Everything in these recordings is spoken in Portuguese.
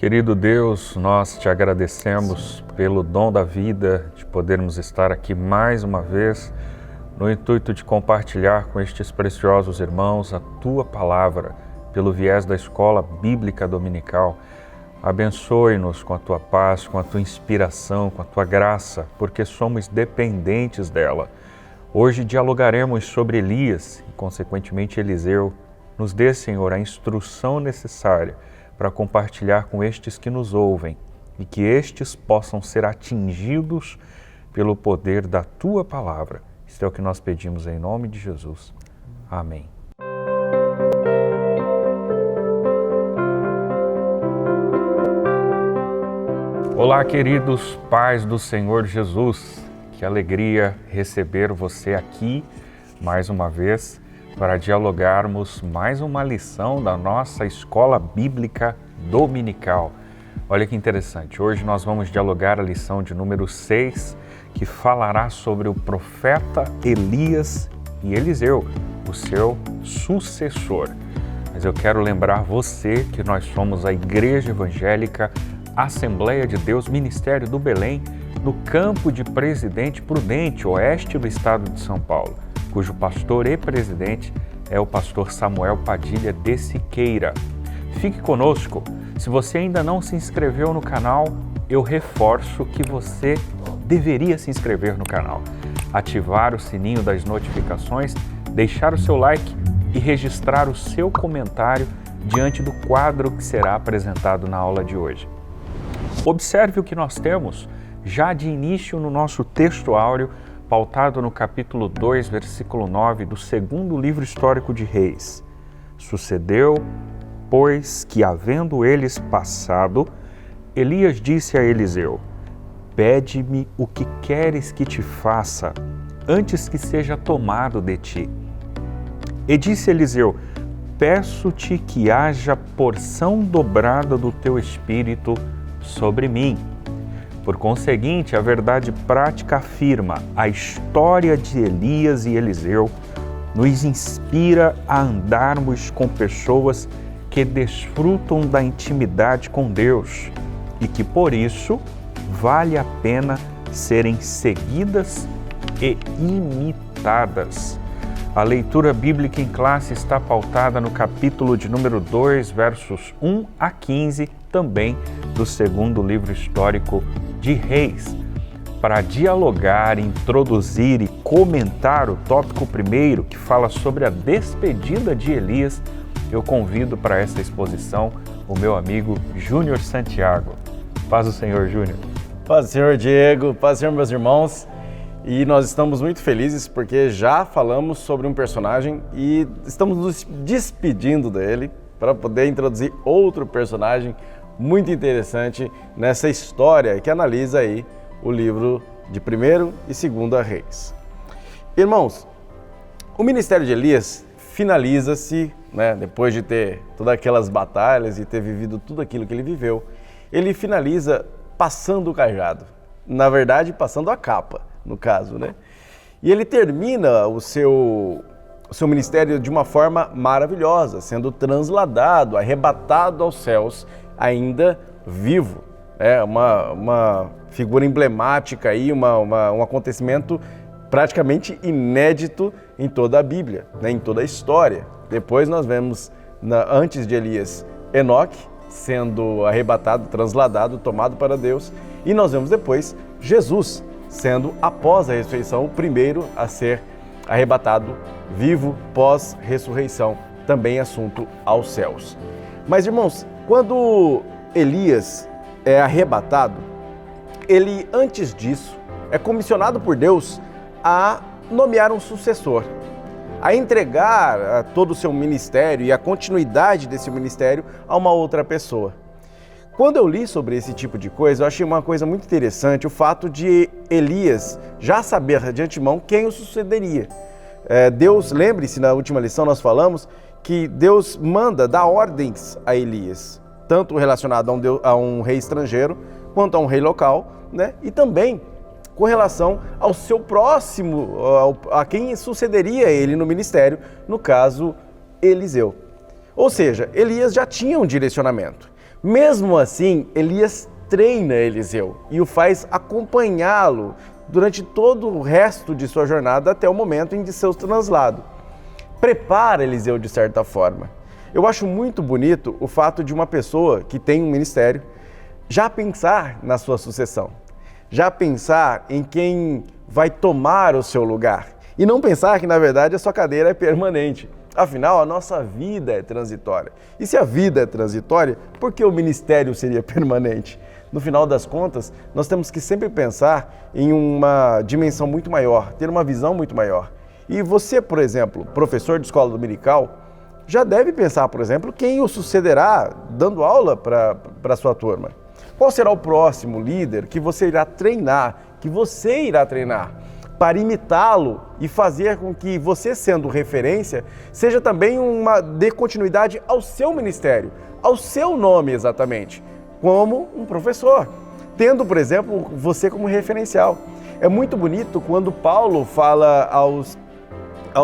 Querido Deus, nós te agradecemos pelo dom da vida, de podermos estar aqui mais uma vez, no intuito de compartilhar com estes preciosos irmãos a Tua Palavra, pelo viés da Escola Bíblica Dominical. Abençoe-nos com a Tua paz, com a Tua inspiração, com a Tua graça, porque somos dependentes dela. Hoje dialogaremos sobre Elias e, consequentemente, Eliseu. Nos dê, Senhor, a instrução necessária para compartilhar com estes que nos ouvem e que estes possam ser atingidos pelo poder da Tua Palavra. Isto é o que nós pedimos em nome de Jesus. Amém. Olá, queridos pais do Senhor Jesus. Que alegria receber você aqui mais uma vez para dialogarmos mais uma lição da nossa Escola Bíblica Dominical. Olha que interessante, hoje nós vamos dialogar a lição de número 6, que falará sobre o profeta Elias e Eliseu, o seu sucessor. Mas eu quero lembrar você que nós somos a Igreja Evangélica Assembleia de Deus Ministério do Belém, no campo de Presidente Prudente, oeste do estado de São Paulo, cujo pastor e presidente é o pastor Samuel Padilha de Siqueira. Fique conosco. Se você ainda não se inscreveu no canal, eu reforço que você deveria se inscrever no canal, ativar o sininho das notificações, deixar o seu like e registrar o seu comentário diante do quadro que será apresentado na aula de hoje. Observe o que nós temos já de início no nosso texto áureo, pautado no capítulo 2, versículo 9 do segundo livro histórico de Reis. Sucedeu, pois, que havendo eles passado, Elias disse a Eliseu: pede-me o que queres que te faça, antes que seja tomado de ti. E disse Eliseu: peço-te que haja porção dobrada do teu espírito sobre mim. Por conseguinte, a verdade prática afirma: a história de Elias e Eliseu nos inspira a andarmos com pessoas que desfrutam da intimidade com Deus e que, por isso, vale a pena serem seguidas e imitadas. A leitura bíblica em classe está pautada no capítulo de número 2, versos 1 a 15, também do segundo livro histórico de Reis. Para dialogar, introduzir e comentar o tópico primeiro, que fala sobre a despedida de Elias, eu convido para essa exposição o meu amigo Júnior Santiago. Paz do Senhor, Júnior. Paz do Senhor, Diego. Paz do Senhor, meus irmãos. E nós estamos muito felizes porque já falamos sobre um personagem e estamos nos despedindo dele para poder introduzir outro personagem muito interessante nessa história que analisa aí o livro de 1º e 2º Reis. Irmãos, o ministério de Elias finaliza-se, depois de ter todas aquelas batalhas e ter vivido tudo aquilo que ele viveu, ele finaliza passando o cajado, na verdade passando a capa, no caso, E ele termina o seu ministério de uma forma maravilhosa, sendo transladado, arrebatado aos céus, ainda vivo. É uma figura emblemática aí, um acontecimento praticamente inédito em toda a Bíblia, em toda a história. Depois nós vemos, antes de Elias, Enoque sendo arrebatado, transladado, tomado para Deus. E nós vemos depois Jesus sendo, após a ressurreição, o primeiro a ser arrebatado vivo pós-ressurreição, também assunto aos céus. Mas, irmãos, quando Elias é arrebatado, ele, antes disso, é comissionado por Deus a nomear um sucessor, a entregar todo o seu ministério e a continuidade desse ministério a uma outra pessoa. Quando eu li sobre esse tipo de coisa, eu achei uma coisa muito interessante, o fato de Elias já saber de antemão quem o sucederia. Deus, lembre-se, na última lição nós falamos que Deus dá ordens a Elias, tanto relacionado a um rei estrangeiro, quanto a um rei local, e também com relação ao seu próximo, a quem sucederia ele no ministério, no caso, Eliseu. Ou seja, Elias já tinha um direcionamento. Mesmo assim, Elias treina Eliseu e o faz acompanhá-lo durante todo o resto de sua jornada até o momento em de seu translado. Prepara Eliseu de certa forma. Eu acho muito bonito o fato de uma pessoa que tem um ministério já pensar na sua sucessão, já pensar em quem vai tomar o seu lugar e não pensar que na verdade a sua cadeira é permanente. Afinal, a nossa vida é transitória. E se a vida é transitória, por que o ministério seria permanente? No final das contas, nós temos que sempre pensar em uma dimensão muito maior, ter uma visão muito maior. E você, por exemplo, professor de escola dominical, já deve pensar, por exemplo, quem o sucederá dando aula para a sua turma. Qual será o próximo líder que você irá treinar, para imitá-lo e fazer com que você, sendo referência, seja também dê continuidade ao seu ministério, ao seu nome exatamente, como um professor, tendo, por exemplo, você como referencial. É muito bonito quando Paulo fala aos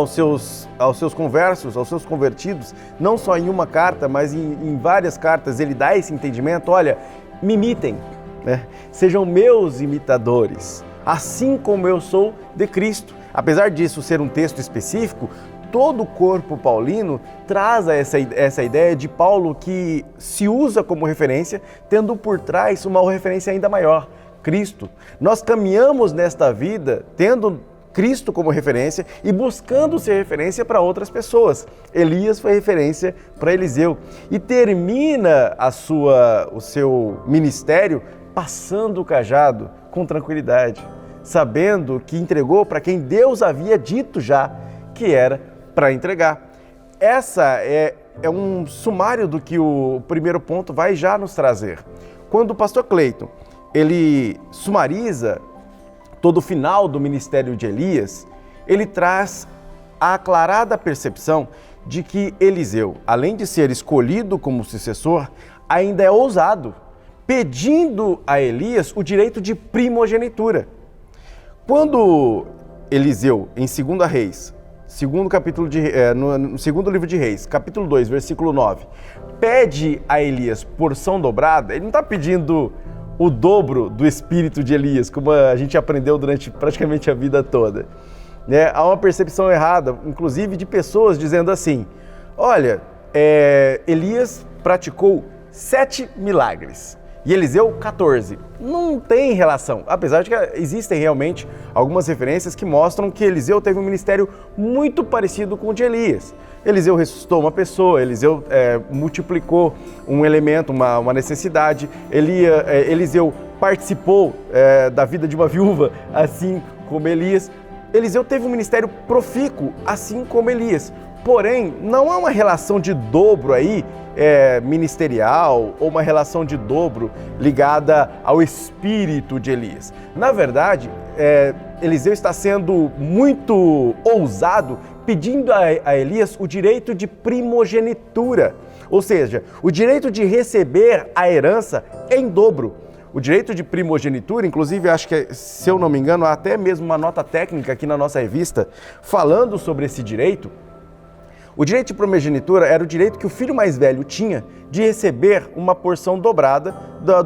seus conversos, aos seus convertidos, não só em uma carta, mas em várias cartas, ele dá esse entendimento: olha, me imitem, né? Sejam meus imitadores, assim como eu sou de Cristo. Apesar disso ser um texto específico, todo o corpo paulino traz essa ideia de Paulo que se usa como referência, tendo por trás uma referência ainda maior, Cristo. Nós caminhamos nesta vida tendo Cristo como referência e buscando ser referência para outras pessoas. Elias foi referência para Eliseu e termina o seu ministério passando o cajado com tranquilidade, sabendo que entregou para quem Deus havia dito já que era para entregar. Essa é um sumário do que o primeiro ponto vai já nos trazer. Quando o pastor Cleiton, ele sumariza todo o final do ministério de Elias, ele traz a aclarada percepção de que Eliseu, além de ser escolhido como sucessor, ainda é ousado, pedindo a Elias o direito de primogenitura. Quando Eliseu, em 2 Reis, no segundo livro de Reis, capítulo 2, versículo 9, pede a Elias porção dobrada, ele não está pedindo o dobro do espírito de Elias, como a gente aprendeu durante praticamente a vida toda. Né? Há uma percepção errada, inclusive de pessoas dizendo assim: olha, Elias praticou 7 milagres e Eliseu 14. Não tem relação, apesar de que existem realmente algumas referências que mostram que Eliseu teve um ministério muito parecido com o de Elias. Eliseu ressuscitou uma pessoa, Eliseu multiplicou um elemento, uma necessidade, Eliseu participou da vida de uma viúva, assim como Elias. Eliseu teve um ministério profícuo, assim como Elias. Porém, não há uma relação de dobro aí, ministerial, ou uma relação de dobro ligada ao espírito de Elias. Na verdade, Eliseu está sendo muito ousado, pedindo a Elias o direito de primogenitura, ou seja, o direito de receber a herança em dobro. O direito de primogenitura, inclusive, acho que, se eu não me engano, há até mesmo uma nota técnica aqui na nossa revista falando sobre esse direito. O direito de primogenitura era o direito que o filho mais velho tinha de receber uma porção dobrada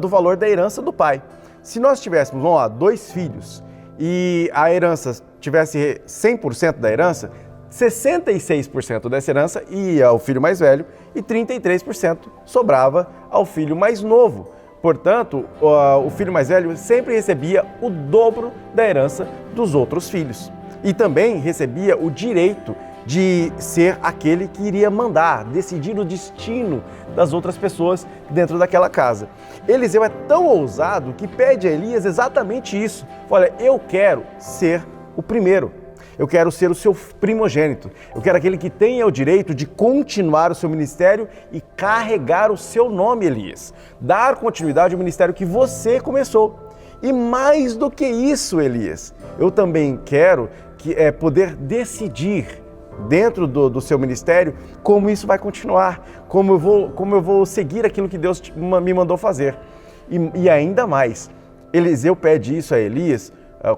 do valor da herança do pai. Se nós tivéssemos, 2 filhos e a herança tivesse 100% da herança, 66% dessa herança ia ao filho mais velho e 33% sobrava ao filho mais novo. Portanto, o filho mais velho sempre recebia o dobro da herança dos outros filhos. E também recebia o direito de ser aquele que iria mandar, decidir o destino das outras pessoas dentro daquela casa. Eliseu é tão ousado que pede a Elias exatamente isso. Olha, eu quero ser o primeiro. Eu quero ser o seu primogênito. Eu quero aquele que tenha o direito de continuar o seu ministério e carregar o seu nome, Elias. Dar continuidade ao ministério que você começou. E mais do que isso, Elias, eu também quero poder decidir dentro do seu ministério como isso vai continuar, como eu vou seguir aquilo que Deus me mandou fazer. E ainda mais, Eliseu pede isso a Elias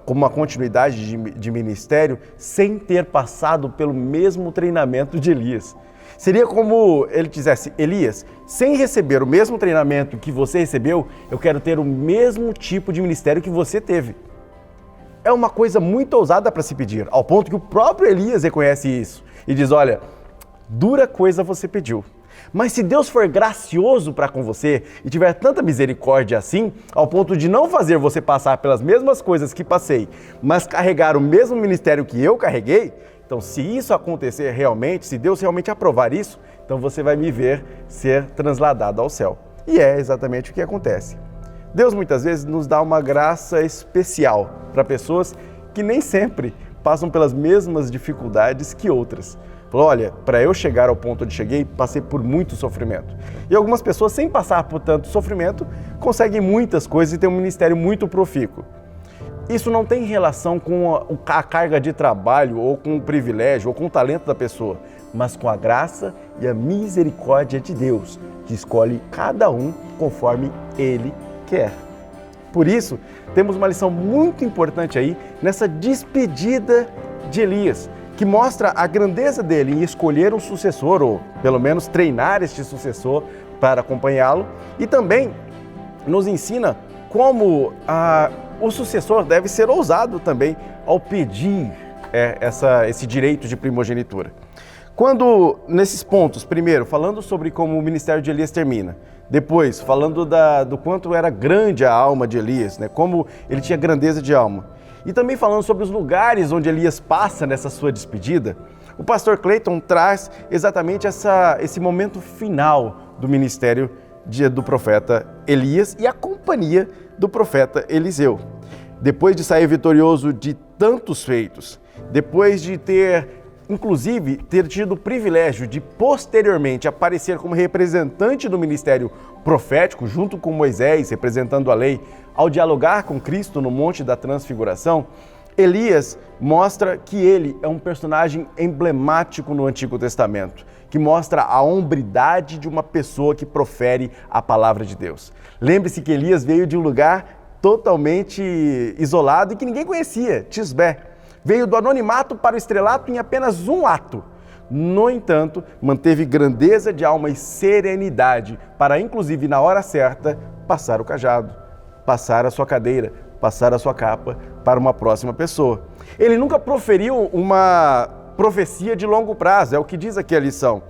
como uma continuidade de ministério, sem ter passado pelo mesmo treinamento de Elias. Seria como ele dissesse: Elias, sem receber o mesmo treinamento que você recebeu, eu quero ter o mesmo tipo de ministério que você teve. É uma coisa muito ousada para se pedir, ao ponto que o próprio Elias reconhece isso e diz: olha, dura coisa você pediu. Mas se Deus for gracioso para com você e tiver tanta misericórdia assim, ao ponto de não fazer você passar pelas mesmas coisas que passei, mas carregar o mesmo ministério que eu carreguei, então se isso acontecer realmente, se Deus realmente aprovar isso, então você vai me ver ser transladado ao céu. E é exatamente o que acontece. Deus muitas vezes nos dá uma graça especial para pessoas que nem sempre passam pelas mesmas dificuldades que outras. Falou: olha, para eu chegar ao ponto onde cheguei, passei por muito sofrimento. E algumas pessoas, sem passar por tanto sofrimento, conseguem muitas coisas e têm um ministério muito profícuo. Isso não tem relação com a carga de trabalho, ou com o privilégio, ou com o talento da pessoa, mas com a graça e a misericórdia de Deus, que escolhe cada um conforme Ele quer. Por isso, temos uma lição muito importante aí nessa despedida de Elias, que mostra a grandeza dele em escolher um sucessor, ou pelo menos treinar este sucessor para acompanhá-lo, e também nos ensina como o sucessor deve ser ousado também ao pedir esse direito de primogenitura. Quando, nesses pontos, primeiro, falando sobre como o ministério de Elias termina, depois, falando do quanto era grande a alma de Elias, né, como ele tinha grandeza de alma, e também falando sobre os lugares onde Elias passa nessa sua despedida, o pastor Clayton traz exatamente esse momento final do ministério do profeta Elias e a companhia do profeta Eliseu. Depois de sair vitorioso de tantos feitos, depois de inclusive ter tido o privilégio de posteriormente aparecer como representante do ministério profético, junto com Moisés, representando a lei, ao dialogar com Cristo no Monte da Transfiguração, Elias mostra que ele é um personagem emblemático no Antigo Testamento, que mostra a hombridade de uma pessoa que profere a palavra de Deus. Lembre-se que Elias veio de um lugar totalmente isolado e que ninguém conhecia, Tisbé. Veio do anonimato para o estrelato em apenas um ato. No entanto, manteve grandeza de alma e serenidade para, inclusive na hora certa, passar o cajado, passar a sua cadeira, passar a sua capa para uma próxima pessoa. Ele nunca proferiu uma profecia de longo prazo, é o que diz aqui a lição.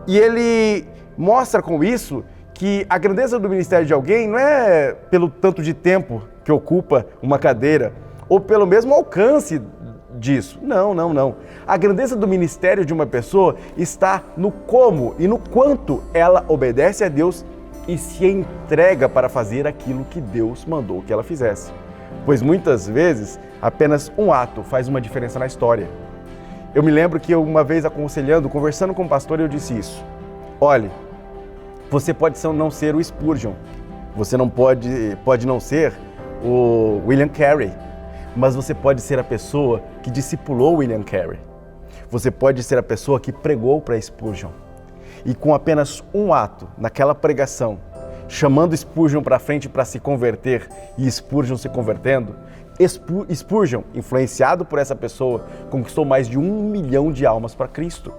E ele mostra com isso que a grandeza do ministério de alguém não é pelo tanto de tempo que ocupa uma cadeira, ou pelo mesmo alcance disso. Não. A grandeza do ministério de uma pessoa está no como e no quanto ela obedece a Deus e se entrega para fazer aquilo que Deus mandou que ela fizesse. Pois muitas vezes apenas um ato faz uma diferença na história. Eu me lembro que uma vez conversando com um pastor, eu disse isso: olhe, você pode não ser o Spurgeon, você não pode não ser o William Carey, mas você pode ser a pessoa que discipulou William Carey. Você pode ser a pessoa que pregou para Spurgeon. E com apenas um ato, naquela pregação, chamando Spurgeon para frente para se converter e Spurgeon se convertendo, Spurgeon, influenciado por essa pessoa, conquistou mais de 1 milhão de almas para Cristo.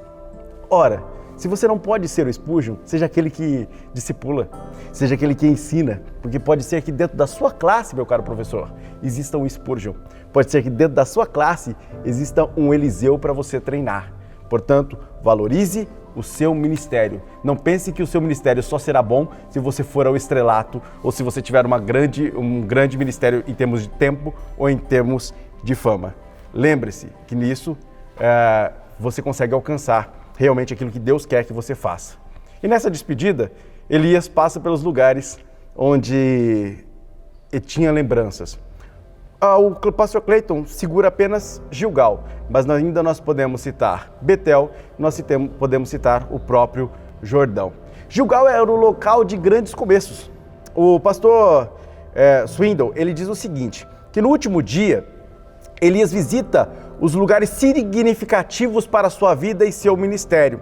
Ora, se você não pode ser o Spurgeon, seja aquele que discipula, seja aquele que ensina, porque pode ser que dentro da sua classe, meu caro professor, exista um Spurgeon. Pode ser que dentro da sua classe exista um Eliseu para você treinar. Portanto, valorize o seu ministério. Não pense que o seu ministério só será bom se você for ao estrelato ou se você tiver um grande ministério em termos de tempo ou em termos de fama. Lembre-se que nisso você consegue alcançar realmente aquilo que Deus quer que você faça. E nessa despedida, Elias passa pelos lugares onde tinha lembranças. O pastor Clayton segura apenas Gilgal, mas ainda nós podemos citar Betel, podemos citar o próprio Jordão. Gilgal era o local de grandes começos. O pastor Swindoll, ele diz o seguinte, que no último dia, Elias visita os lugares significativos para a sua vida e seu ministério.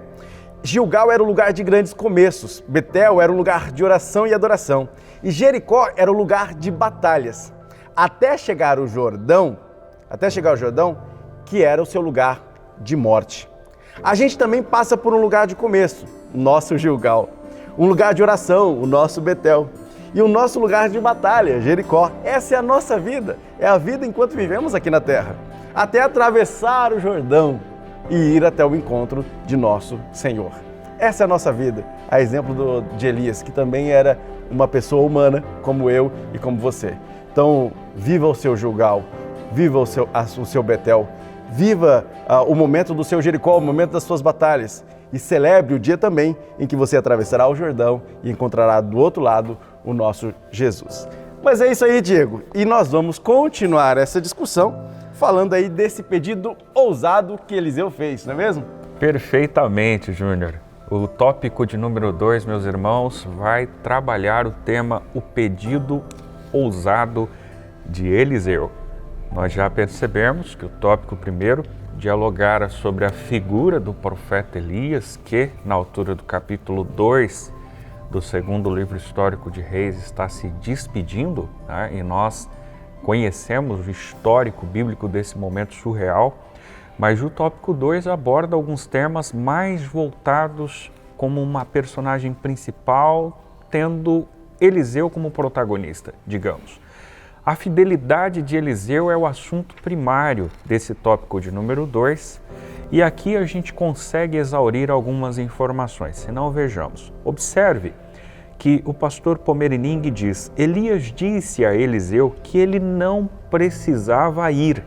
Gilgal era o lugar de grandes começos, Betel era o lugar de oração e adoração, e Jericó era o lugar de batalhas, até chegar ao Jordão, que era o seu lugar de morte. A gente também passa por um lugar de começo, o nosso Gilgal. Um lugar de oração, o nosso Betel. E o nosso lugar de batalha, Jericó. Essa é a nossa vida, é a vida enquanto vivemos aqui na terra. Até atravessar o Jordão e ir até o encontro de nosso Senhor. Essa é a nossa vida, a exemplo de Elias, que também era uma pessoa humana, como eu e como você. Então, viva o seu Gilgal, viva o seu Betel, viva o momento do seu Jericó, o momento das suas batalhas e celebre o dia também em que você atravessará o Jordão e encontrará do outro lado o nosso Jesus. Mas é isso aí, Diego, e nós vamos continuar essa discussão falando aí desse pedido ousado que Eliseu fez, não é mesmo? Perfeitamente, Júnior. O tópico de número 2, meus irmãos, vai trabalhar o tema o pedido ousado de Eliseu. Nós já percebemos que o tópico primeiro dialogara sobre a figura do profeta Elias, que na altura do capítulo 2 do segundo livro histórico de Reis está se despedindo, né? E nós conhecemos o histórico bíblico desse momento surreal, mas o tópico 2 aborda alguns temas mais voltados como uma personagem principal, tendo Eliseu como protagonista, digamos. A fidelidade de Eliseu é o assunto primário desse tópico de número 2, e aqui a gente consegue exaurir algumas informações, se não vejamos. Observe que o pastor Pomerining diz: Elias disse a Eliseu que ele não precisava ir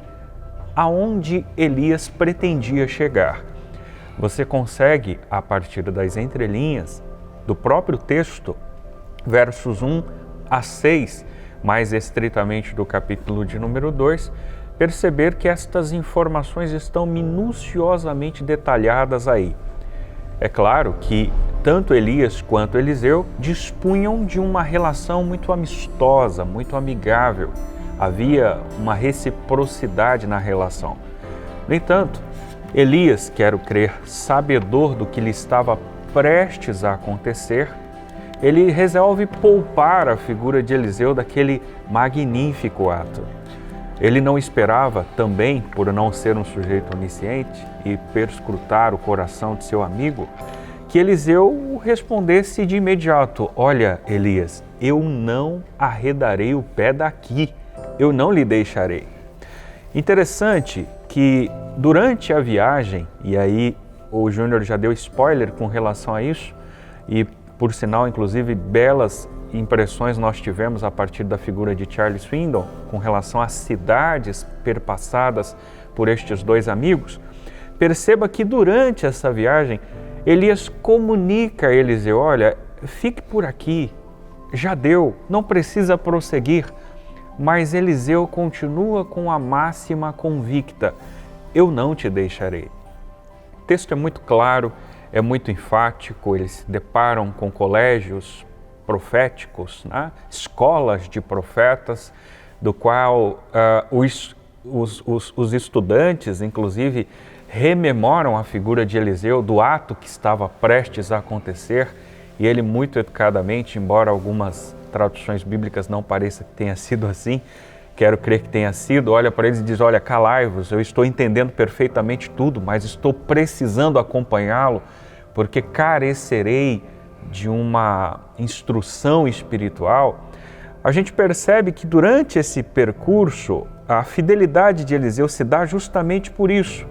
aonde Elias pretendia chegar. Você consegue, a partir das entrelinhas do próprio texto, versos 1 a 6, mais estritamente do capítulo de número 2, perceber que estas informações estão minuciosamente detalhadas aí. É claro que tanto Elias quanto Eliseu dispunham de uma relação muito amistosa, muito amigável. Havia uma reciprocidade na relação. No entanto, Elias, quero crer, sabedor do que lhe estava prestes a acontecer, ele resolve poupar a figura de Eliseu daquele magnífico ato. Ele não esperava também, por não ser um sujeito onisciente e perscrutar o coração de seu amigo, que Eliseu respondesse de imediato: olha, Elias, eu não arredarei o pé daqui, eu não lhe deixarei. Interessante que durante a viagem, e aí o Júnior já deu spoiler com relação a isso, e por sinal, inclusive, belas impressões nós tivemos a partir da figura de Charles Swindoll com relação às cidades perpassadas por estes dois amigos. Perceba que durante essa viagem, Elias comunica a Eliseu: olha, fique por aqui, já deu, não precisa prosseguir. Mas Eliseu continua com a máxima convicta: eu não te deixarei. O texto é muito claro, é muito enfático, eles se deparam com colégios proféticos, né? Escolas de profetas, do qual os estudantes, inclusive, rememoram a figura de Eliseu do ato que estava prestes a acontecer, e ele muito educadamente, embora algumas traduções bíblicas não pareça que tenha sido assim, quero crer que tenha sido, olha para eles e diz: olha, calai-vos, eu estou entendendo perfeitamente tudo, mas estou precisando acompanhá-lo, porque carecerei de uma instrução espiritual. A gente percebe que durante esse percurso, a fidelidade de Eliseu se dá justamente por isso.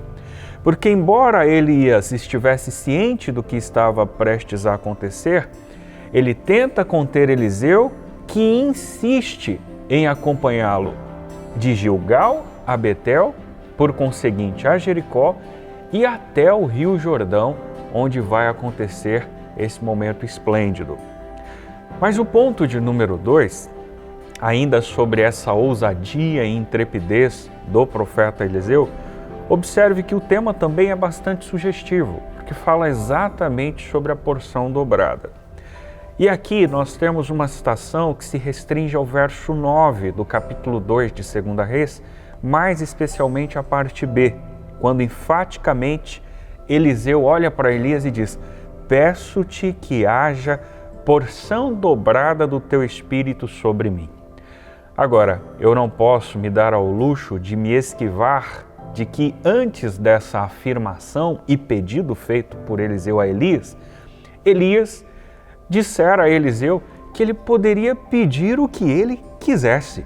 Porque embora Elias estivesse ciente do que estava prestes a acontecer, ele tenta conter Eliseu, que insiste em acompanhá-lo de Gilgal a Betel, por conseguinte a Jericó e até o Rio Jordão, onde vai acontecer esse momento esplêndido. Mas o ponto de número 2, ainda sobre essa ousadia e intrepidez do profeta Eliseu, observe que o tema também é bastante sugestivo, porque fala exatamente sobre a porção dobrada. E aqui nós temos uma citação que se restringe ao verso 9 do capítulo 2 de 2 Reis, mais especialmente a parte B, quando enfaticamente Eliseu olha para Elias e diz: peço-te que haja porção dobrada do teu espírito sobre mim. Agora, eu não posso me dar ao luxo de me esquivar de que antes dessa afirmação e pedido feito por Eliseu a Elias, Elias dissera a Eliseu que ele poderia pedir o que ele quisesse.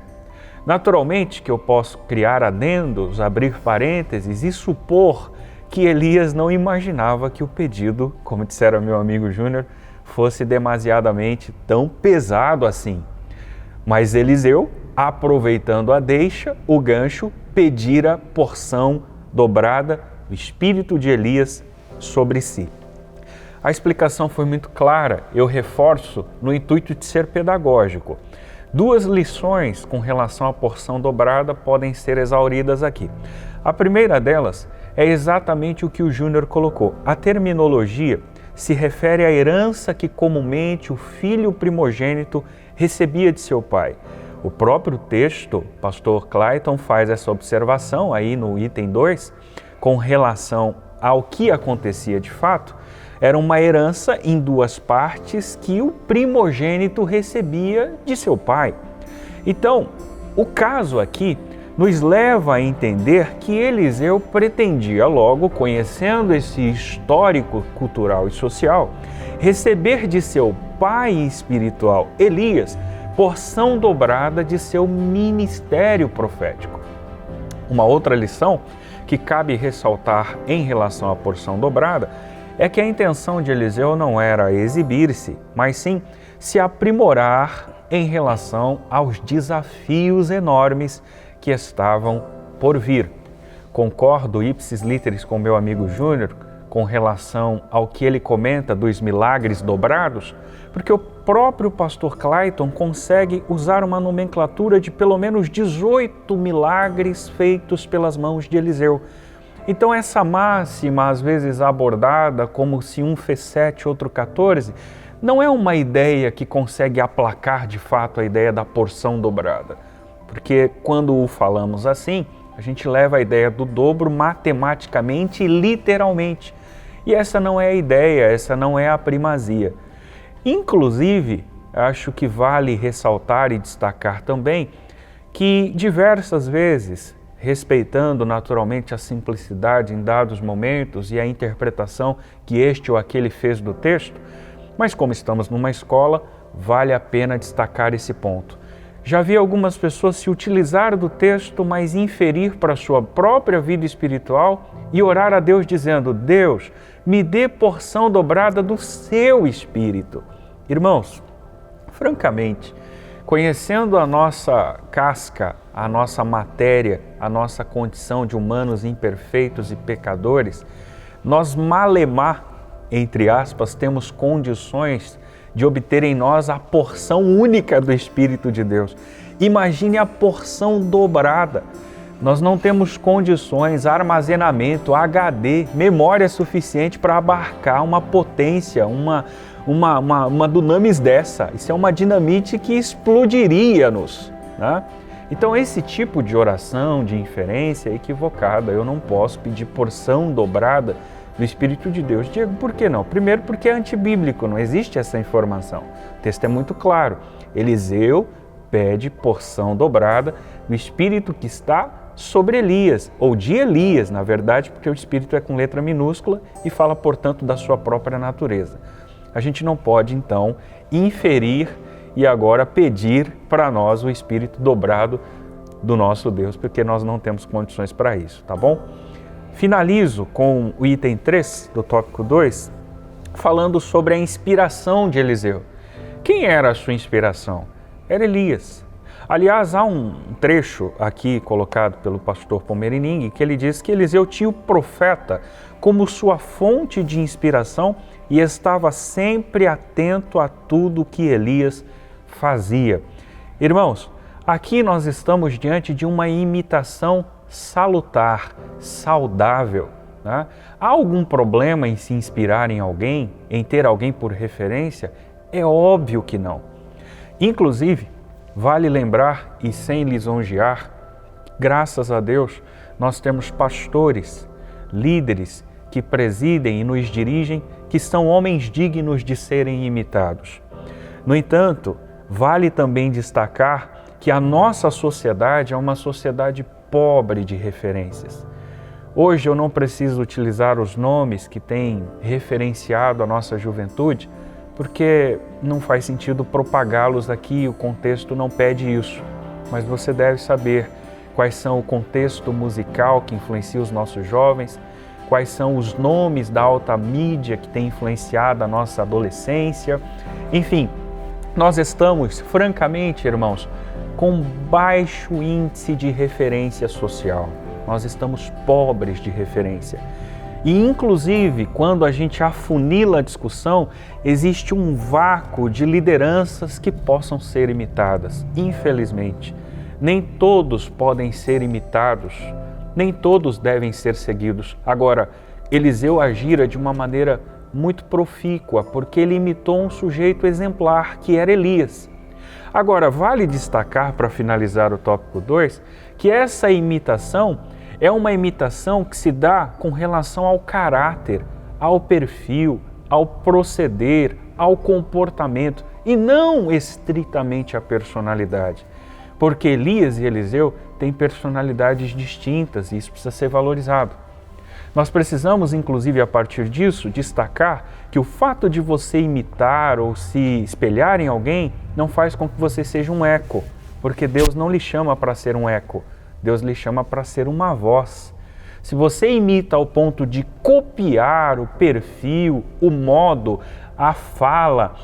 Naturalmente que eu posso criar adendos, abrir parênteses e supor que Elias não imaginava que o pedido, como dissera meu amigo Júnior, fosse demasiadamente tão pesado assim. Mas Eliseu, aproveitando a deixa, o gancho, pedira porção dobrada do espírito de Elias sobre si. A explicação foi muito clara, eu reforço no intuito de ser pedagógico. 2 lições com relação à porção dobrada podem ser exauridas aqui. A primeira delas é exatamente o que o Júnior colocou. A terminologia se refere à herança que comumente o filho primogênito recebia de seu pai. O próprio texto, pastor Clayton faz essa observação aí no item 2, com relação ao que acontecia de fato, era uma herança em 2 partes que o primogênito recebia de seu pai. Então, o caso aqui nos leva a entender que Eliseu pretendia logo, conhecendo esse histórico cultural e social, receber de seu pai espiritual, Elias, porção dobrada de seu ministério profético. Uma outra lição que cabe ressaltar em relação à porção dobrada é que a intenção de Eliseu não era exibir-se, mas sim se aprimorar em relação aos desafios enormes que estavam por vir. Concordo ipsis literis com meu amigo Júnior com relação ao que ele comenta dos milagres dobrados, porque o próprio pastor Clayton consegue usar uma nomenclatura de pelo menos 18 milagres feitos pelas mãos de Eliseu. Então essa máxima, às vezes abordada como se um fez 7, outro 14, não é uma ideia que consegue aplacar de fato a ideia da porção dobrada. Porque quando o falamos assim, a gente leva a ideia do dobro matematicamente e literalmente. E essa não é a ideia, essa não é a primazia. Inclusive, acho que vale ressaltar e destacar também que diversas vezes, respeitando naturalmente a simplicidade em dados momentos e a interpretação que este ou aquele fez do texto, mas como estamos numa escola, vale a pena destacar esse ponto. Já vi algumas pessoas se utilizar do texto, mas inferir para a sua própria vida espiritual e orar a Deus dizendo: Deus, me dê porção dobrada do seu espírito. Irmãos, francamente, conhecendo a nossa casca, a nossa matéria, a nossa condição de humanos imperfeitos e pecadores, nós malemar, entre aspas, temos condições de obter em nós a porção única do Espírito de Deus. Imagine a porção dobrada. Nós não temos condições, armazenamento, HD, memória suficiente para abarcar uma potência, uma dunamis dessa. Isso é uma dinamite que explodiria-nos, né? Então esse tipo de oração, de inferência é equivocada. Eu não posso pedir porção dobrada do Espírito de Deus. Diego, por que não? Primeiro porque é antibíblico, não existe essa informação. O texto é muito claro. Eliseu pede porção dobrada do Espírito que está sobre Elias, ou de Elias, na verdade, porque o Espírito é com letra minúscula e fala, portanto, da sua própria natureza. A gente não pode, então, inferir e agora pedir para nós o Espírito dobrado do nosso Deus, porque nós não temos condições para isso, tá bom? Finalizo com o item 3 do tópico 2, falando sobre a inspiração de Eliseu. Quem era a sua inspiração? Era Elias. Aliás, há um trecho aqui colocado pelo pastor Pomerining que ele diz que Eliseu tinha o profeta como sua fonte de inspiração e estava sempre atento a tudo que Elias fazia. Irmãos, aqui nós estamos diante de uma imitação salutar, saudável, né? Há algum problema em se inspirar em alguém, em ter alguém por referência? É óbvio que não. Inclusive, vale lembrar, e sem lisonjear, graças a Deus, nós temos pastores, líderes que presidem e nos dirigem, que são homens dignos de serem imitados. No entanto, vale também destacar que a nossa sociedade é uma sociedade pobre de referências. Hoje eu não preciso utilizar os nomes que têm referenciado a nossa juventude, porque não faz sentido propagá-los aqui, o contexto não pede isso. Mas você deve saber quais são o contexto musical que influencia os nossos jovens, quais são os nomes da alta mídia que tem influenciado a nossa adolescência. Enfim, nós estamos, francamente, irmãos, com baixo índice de referência social. Nós estamos pobres de referência. E, inclusive, quando a gente afunila a discussão, existe um vácuo de lideranças que possam ser imitadas. Infelizmente, nem todos podem ser imitados, nem todos devem ser seguidos. Agora, Eliseu agira de uma maneira muito profícua, porque ele imitou um sujeito exemplar, que era Elias. Agora, vale destacar, para finalizar o tópico 2, que essa imitação é uma imitação que se dá com relação ao caráter, ao perfil, ao proceder, ao comportamento e não estritamente à personalidade. Porque Elias e Eliseu têm personalidades distintas e isso precisa ser valorizado. Nós precisamos, inclusive, a partir disso, destacar que o fato de você imitar ou se espelhar em alguém não faz com que você seja um eco, porque Deus não lhe chama para ser um eco. Deus lhe chama para ser uma voz. Se você imita ao ponto de copiar o perfil, o modo, a fala,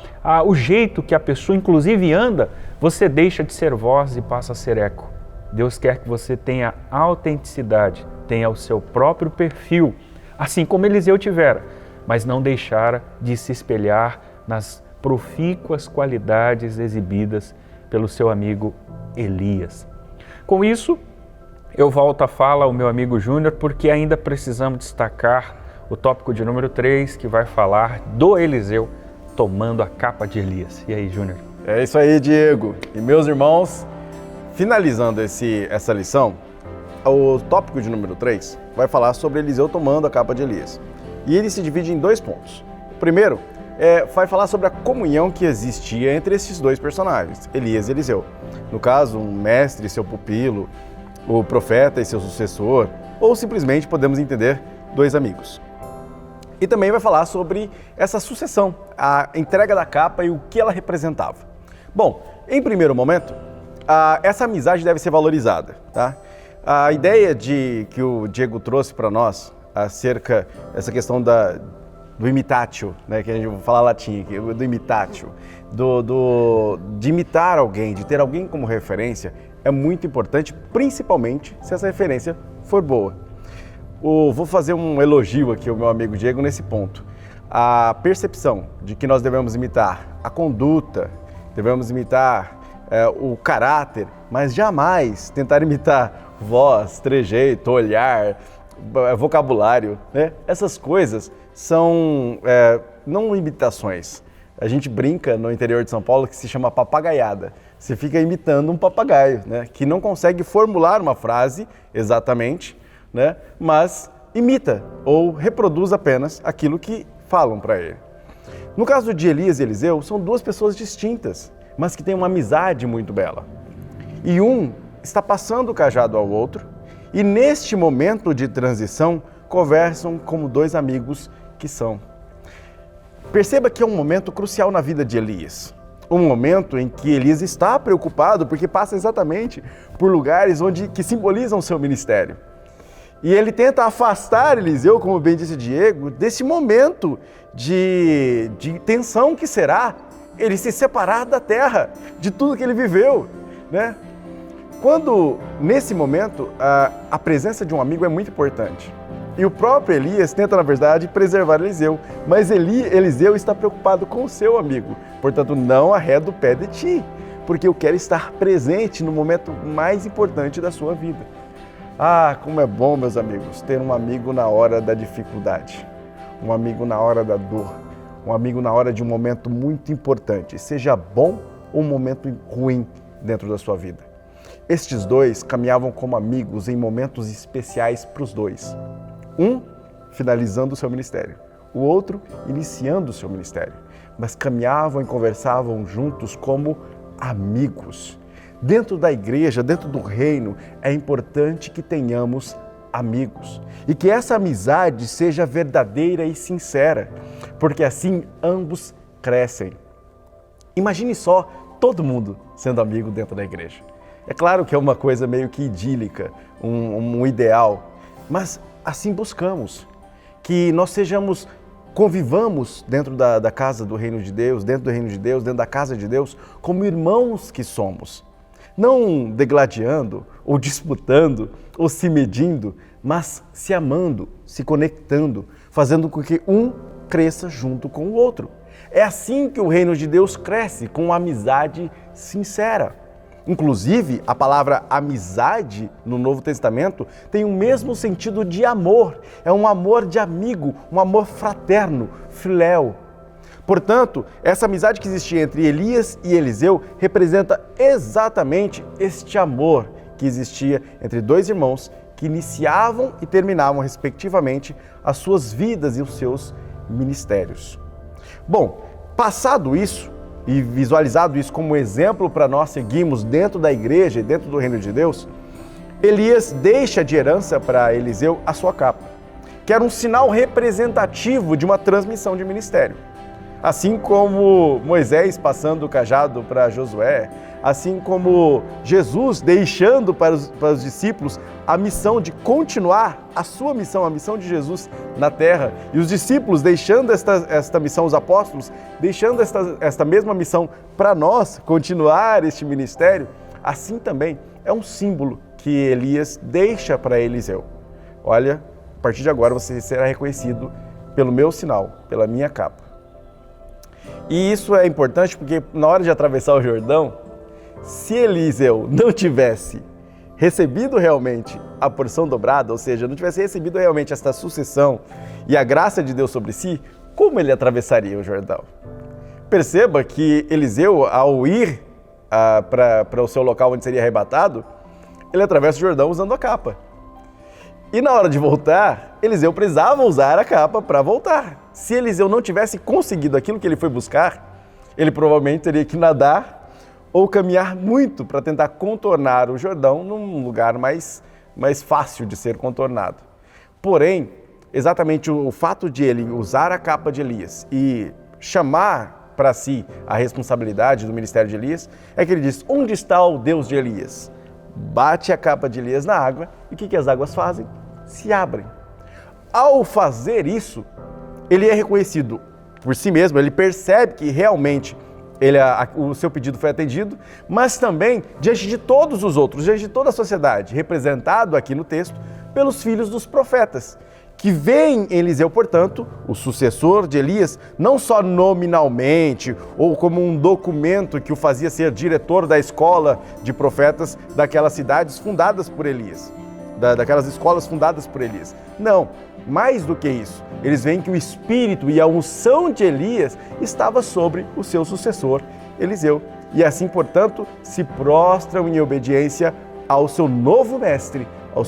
o jeito que a pessoa inclusive anda, você deixa de ser voz e passa a ser eco. Deus quer que você tenha autenticidade, tenha o seu próprio perfil, assim como Eliseu tivera, mas não deixara de se espelhar nas profícuas qualidades exibidas pelo seu amigo Elias. Com isso, eu volto a fala ao meu amigo Júnior, porque ainda precisamos destacar o tópico de número 3, que vai falar do Eliseu tomando a capa de Elias. E aí, Júnior? É isso aí, Diego. E meus irmãos, finalizando essa lição, o tópico de número 3 vai falar sobre Eliseu tomando a capa de Elias. E ele se divide em 2 pontos. O primeiro vai falar sobre a comunhão que existia entre esses 2 personagens, Elias e Eliseu. No caso, um mestre e seu pupilo, o profeta e seu sucessor, ou simplesmente podemos entender 2 amigos. E também vai falar sobre essa sucessão, a entrega da capa e o que ela representava. Bom, em primeiro momento, essa amizade deve ser valorizada, tá? A ideia que o Diego trouxe para nós acerca dessa questão do imitatio, né, que a gente vai falar latim aqui, do imitatio, de imitar alguém, de ter alguém como referência, é muito importante, principalmente se essa referência for boa. Vou fazer um elogio aqui ao meu amigo Diego nesse ponto. A percepção de que nós devemos imitar a conduta, devemos imitar o caráter, mas jamais tentar imitar voz, trejeito, olhar, vocabulário, né? Essas coisas são não imitações. A gente brinca no interior de São Paulo que se chama papagaiada. Você fica imitando um papagaio, né? Que não consegue formular uma frase exatamente, né? Mas imita ou reproduz apenas aquilo que falam para ele. No caso de Elias e Eliseu, são 2 pessoas distintas, mas que têm uma amizade muito bela. E um está passando o cajado ao outro e neste momento de transição conversam como 2 amigos que são. Perceba que é um momento crucial na vida de Elias. Um momento em que Elias está preocupado porque passa exatamente por lugares que simbolizam o seu ministério. E ele tenta afastar Eliseu, como bem disse Diego, desse momento de tensão que será ele se separar da terra, de tudo que ele viveu, né? Quando, nesse momento, a presença de um amigo é muito importante. E o próprio Elias tenta, na verdade, preservar Eliseu. Mas Eliseu está preocupado com o seu amigo. Portanto, não arreda o pé de ti, porque eu quero estar presente no momento mais importante da sua vida. Ah, como é bom, meus amigos, ter um amigo na hora da dificuldade, um amigo na hora da dor, um amigo na hora de um momento muito importante, seja bom ou um momento ruim dentro da sua vida. Estes 2 caminhavam como amigos em momentos especiais para os 2. Um finalizando o seu ministério, o outro iniciando o seu ministério, mas caminhavam e conversavam juntos como amigos. Dentro da igreja, dentro do reino, é importante que tenhamos amigos e que essa amizade seja verdadeira e sincera, porque assim ambos crescem. Imagine só todo mundo sendo amigo dentro da igreja. É claro que é uma coisa meio que idílica, um ideal, mas assim buscamos, que nós convivamos dentro da casa do reino de Deus, dentro da casa de Deus, como irmãos que somos. Não degladiando, ou disputando, ou se medindo, mas se amando, se conectando, fazendo com que um cresça junto com o outro. É assim que o reino de Deus cresce, com amizade sincera. Inclusive, a palavra amizade no Novo Testamento tem o mesmo sentido de amor. É um amor de amigo, um amor fraterno, filéu. Portanto, essa amizade que existia entre Elias e Eliseu representa exatamente este amor que existia entre dois irmãos que iniciavam e terminavam, respectivamente, as suas vidas e os seus ministérios. Bom, passado isso, e visualizado isso como exemplo para nós seguirmos dentro da igreja e dentro do reino de Deus, Elias deixa de herança para Eliseu a sua capa, que era um sinal representativo de uma transmissão de ministério. Assim como Moisés passando o cajado para Josué, assim como Jesus deixando para os discípulos a missão de continuar a sua missão, a missão de Jesus na terra, e os discípulos deixando esta missão, os apóstolos, deixando esta mesma missão para nós, continuar este ministério, assim também é um símbolo que Elias deixa para Eliseu. Olha, a partir de agora você será reconhecido pelo meu sinal, pela minha capa. E isso é importante porque na hora de atravessar o Jordão, se Eliseu não tivesse recebido realmente a porção dobrada, ou seja, não tivesse recebido realmente esta sucessão e a graça de Deus sobre si, como ele atravessaria o Jordão? Perceba que Eliseu, ao ir para o seu local onde seria arrebatado, ele atravessa o Jordão usando a capa. E na hora de voltar, Eliseu precisava usar a capa para voltar. Se Eliseu não tivesse conseguido aquilo que ele foi buscar, ele provavelmente teria que nadar ou caminhar muito para tentar contornar o Jordão num lugar mais fácil de ser contornado. Porém, exatamente o fato de ele usar a capa de Elias e chamar para si a responsabilidade do ministério de Elias, é que ele diz: onde está o Deus de Elias? Bate a capa de Elias na água e o que as águas fazem? Se abrem. Ao fazer isso, ele é reconhecido por si mesmo, ele percebe que realmente o seu pedido foi atendido, mas também diante de todos os outros, diante de toda a sociedade, representado aqui no texto pelos filhos dos profetas, que veem em Eliseu, portanto, o sucessor de Elias, não só nominalmente ou como um documento que o fazia ser diretor da escola de profetas daquelas cidades fundadas por Elias, daquelas escolas fundadas por Elias. Não, mais do que isso, eles veem que o espírito e a unção de Elias estava sobre o seu sucessor, Eliseu. E assim, portanto, se prostram em obediência ao seu novo mestre, ao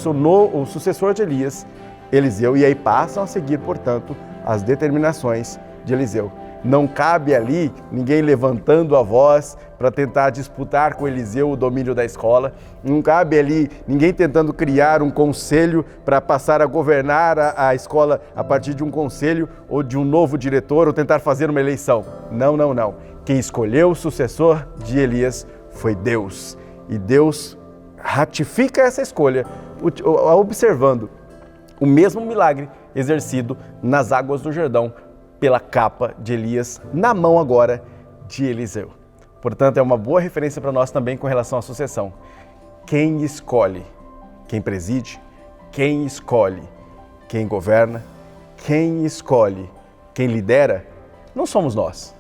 sucessor de Elias, Eliseu, e aí passam a seguir, portanto, as determinações de Eliseu. Não cabe ali ninguém levantando a voz para tentar disputar com Eliseu o domínio da escola. Não cabe ali ninguém tentando criar um conselho para passar a governar a escola a partir de um conselho ou de um novo diretor ou tentar fazer uma eleição. Não, não, não. Quem escolheu o sucessor de Elias foi Deus. E Deus ratifica essa escolha observando o mesmo milagre exercido nas águas do Jordão pela capa de Elias, na mão agora de Eliseu. Portanto, é uma boa referência para nós também com relação à sucessão. Quem escolhe, quem preside, quem escolhe, quem governa, quem escolhe, quem lidera, não somos nós.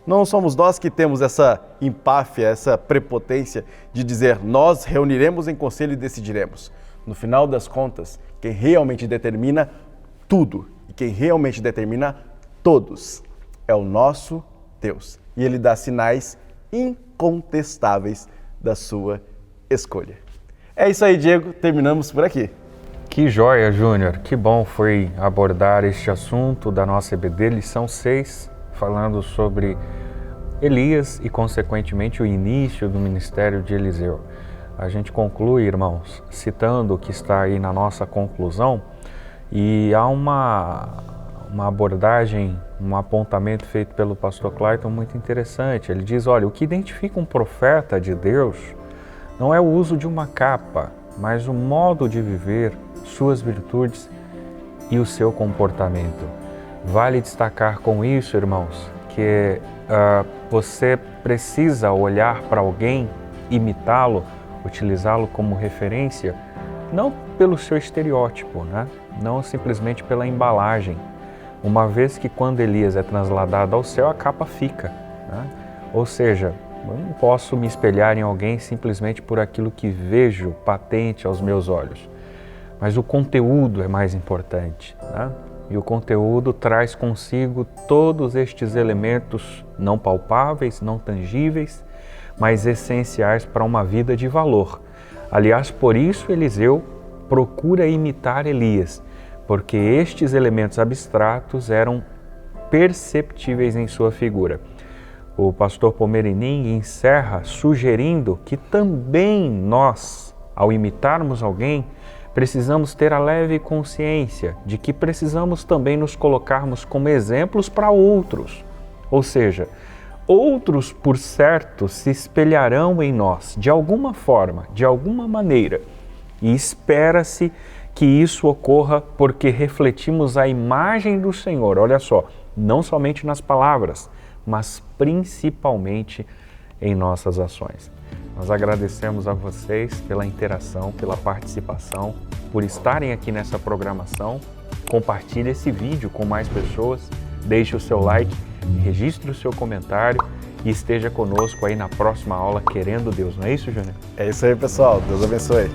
Não somos nós que temos essa empáfia, essa prepotência de dizer nós reuniremos em conselho e decidiremos. No final das contas, quem realmente determina tudo e quem realmente determina todos é o nosso Deus. E Ele dá sinais incontestáveis da sua escolha. É isso aí, Diego. Terminamos por aqui. Que joia, Júnior. Que bom foi abordar este assunto da nossa EBD, lição 6, falando sobre Elias e, consequentemente, o início do ministério de Eliseu. a gente conclui, irmãos, citando o que está aí na nossa conclusão, e há uma abordagem, um apontamento feito pelo pastor Clayton muito interessante. Ele diz, olha, o que identifica um profeta de Deus não é o uso de uma capa, mas o modo de viver, suas virtudes e o seu comportamento. Vale destacar com isso, irmãos, que você precisa olhar para alguém, imitá-lo, utilizá-lo como referência, não pelo seu estereótipo, né? Não simplesmente pela embalagem, uma vez que quando Elias é trasladado ao céu, a capa fica, né? Ou seja, eu não posso me espelhar em alguém simplesmente por aquilo que vejo patente aos meus olhos, mas o conteúdo é mais importante, né? E o conteúdo traz consigo todos estes elementos não palpáveis, não tangíveis, mas essenciais para uma vida de valor. Aliás, por isso Eliseu procura imitar Elias, porque estes elementos abstratos eram perceptíveis em sua figura. O pastor Pomerining encerra sugerindo que também nós, ao imitarmos alguém, precisamos ter a leve consciência de que precisamos também nos colocarmos como exemplos para outros. Ou seja, outros, por certo, se espelharão em nós, de alguma forma, de alguma maneira. E espera-se que isso ocorra porque refletimos a imagem do Senhor, olha só, não somente nas palavras, mas principalmente em nossas ações. Nós agradecemos a vocês pela interação, pela participação, por estarem aqui nessa programação. Compartilhe esse vídeo com mais pessoas, deixe o seu like, registre o seu comentário e esteja conosco aí na próxima aula, querendo Deus. Não é isso, Júnior? É isso aí, pessoal. Deus abençoe.